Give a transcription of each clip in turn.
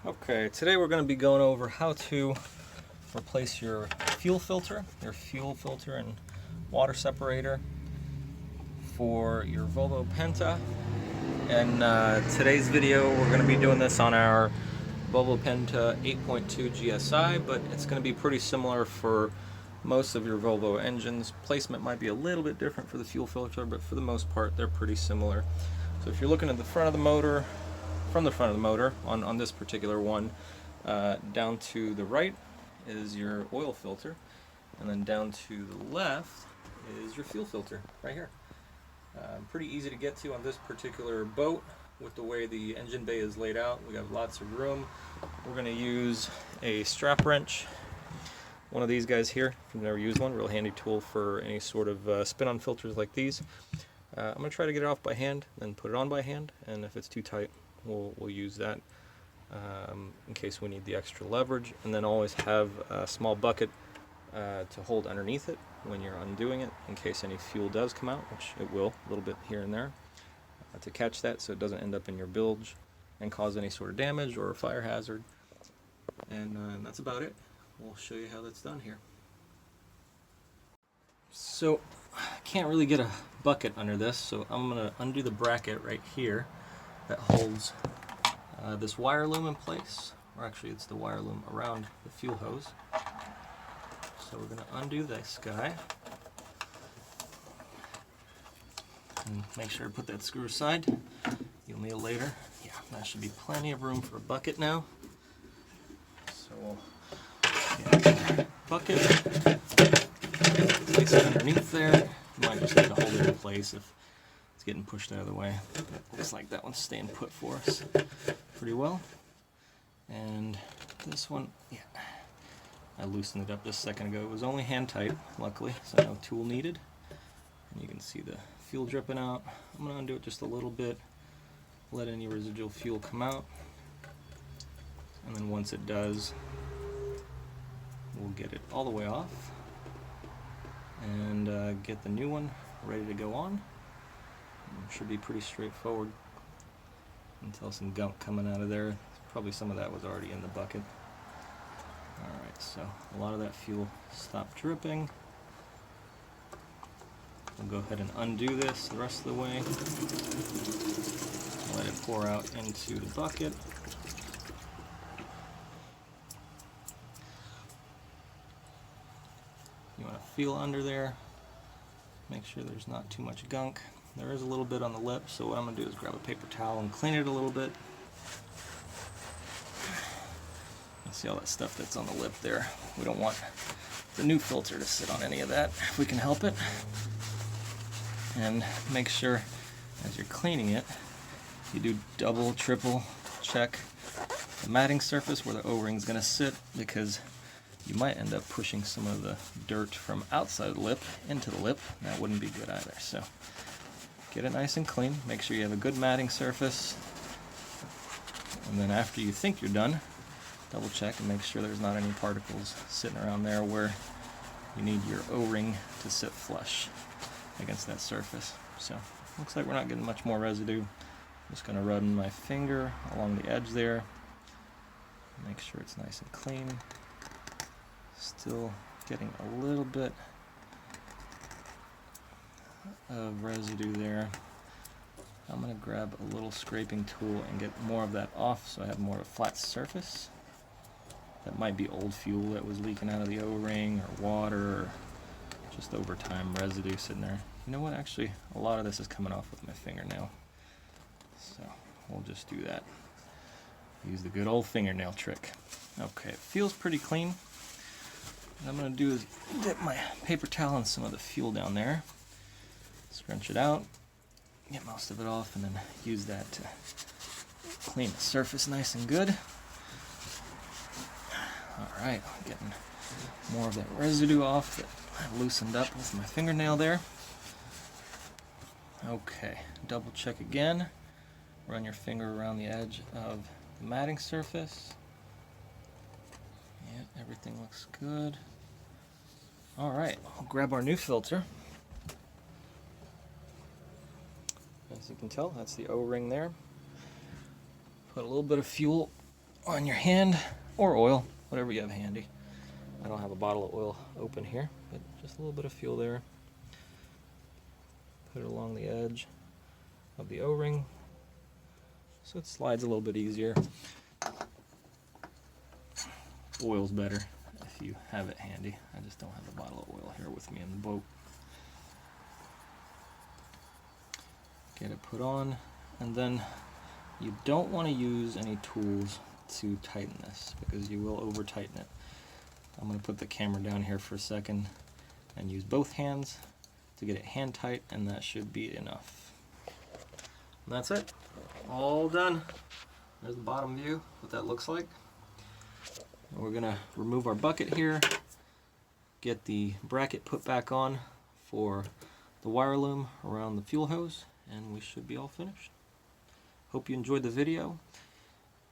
Okay, today we're going to be going over how to replace your fuel filter and water separator for your Volvo Penta. And today's video we're going to be doing this on our Volvo Penta 8.2 GSI, but it's going to be pretty similar for most of your Volvo engines. Placement might be a little bit different for the fuel filter, but for the most part they're pretty similar. So if you're looking at the front of the motor, from the front of the motor on this particular one, down to the right is your oil filter, and then down to the left is your fuel filter right here. Pretty easy to get to on this particular boat with the way the engine bay is laid out. We have lots of room. We're going to use a strap wrench, one of these guys here. If you've never used one, real handy tool for any sort of spin-on filters like these. I'm going to try to get it off by hand, then put it on by hand, and if it's too tight, we'll use that in case we need the extra leverage. And then always have a small bucket to hold underneath it when you're undoing it, in case any fuel does come out, which it will, a little bit here and there, to catch that so it doesn't end up in your bilge and cause any sort of damage or a fire hazard. And that's about it. We'll show you how that's done here. So I can't really get a bucket under this, so I'm going to undo the bracket right here that holds this wire loom in place, or actually it's the wire loom around the fuel hose. So we're going to undo this guy and make sure to put that screw aside. You'll need it later. Yeah, that should be plenty of room for a bucket now. So we'll get our bucket, place it underneath there. You might just need to hold it in place if it's getting pushed out of the way. Looks like that one's staying put for us pretty well. And this one, yeah, I loosened it up just a second ago. It was only hand tight, luckily, so no tool needed. And you can see the fuel dripping out. I'm going to undo it just a little bit, let any residual fuel come out. And then once it does, we'll get it all the way off and get the new one ready to go on. Should be pretty straightforward until some gunk coming out of there. Probably some of that was already in the bucket. Alright, so a lot of that fuel stopped dripping. We'll go ahead and undo this the rest of the way. Let it pour out into the bucket. You want to feel under there. Make sure there's not too much gunk. There is a little bit on the lip, so what I'm going to do is grab a paper towel and clean it a little bit. See all that stuff that's on the lip there. We don't want the new filter to sit on any of that if we can help it. And make sure as you're cleaning it, you do double, triple check the matting surface where the O-ring is going to sit, because you might end up pushing some of the dirt from outside the lip into the lip. That wouldn't be good either. So get it nice and clean. Make sure you have a good matting surface. And then after you think you're done, double check and make sure there's not any particles sitting around there where you need your O-ring to sit flush against that surface. So looks like we're not getting much more residue. I'm just going to run my finger along the edge there. Make sure it's nice and clean. Still getting a little bit of residue there. I'm going to grab a little scraping tool and get more of that off so I have more of a flat surface. That might be old fuel that was leaking out of the O-ring, or water, or just over time residue sitting there. You know what, actually a lot of this is coming off with my fingernail, so we'll just do that. Use the good old fingernail trick. Okay, it feels pretty clean. What I'm going to do is dip my paper towel in some of the fuel down there, scrunch it out, get most of it off, and then use that to clean the surface nice and good. Alright, getting more of that residue off that I loosened up with my fingernail there. Okay, double check again. Run your finger around the edge of the matting surface. Yeah, everything looks good. Alright, we'll grab our new filter. As you can tell, that's the O-ring there. Put a little bit of fuel on your hand, or oil, whatever you have handy. I don't have a bottle of oil open here, but just a little bit of fuel there. Put it along the edge of the O-ring so it slides a little bit easier. Oil's better if you have it handy. I just don't have a bottle of oil here with me in the boat. Get it put on, and then you don't want to use any tools to tighten this because you will over tighten it. I'm going to put the camera down here for a second and use both hands to get it hand tight, and that should be enough. And that's it. All done. There's the bottom view, what that looks like. And we're going to remove our bucket here, get the bracket put back on for the wire loom around the fuel hose, and we should be all finished. Hope you enjoyed the video.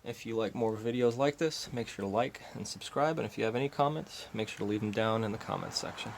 If you like more videos like this, make sure to like and subscribe, and if you have any comments, make sure to leave them down in the comments section.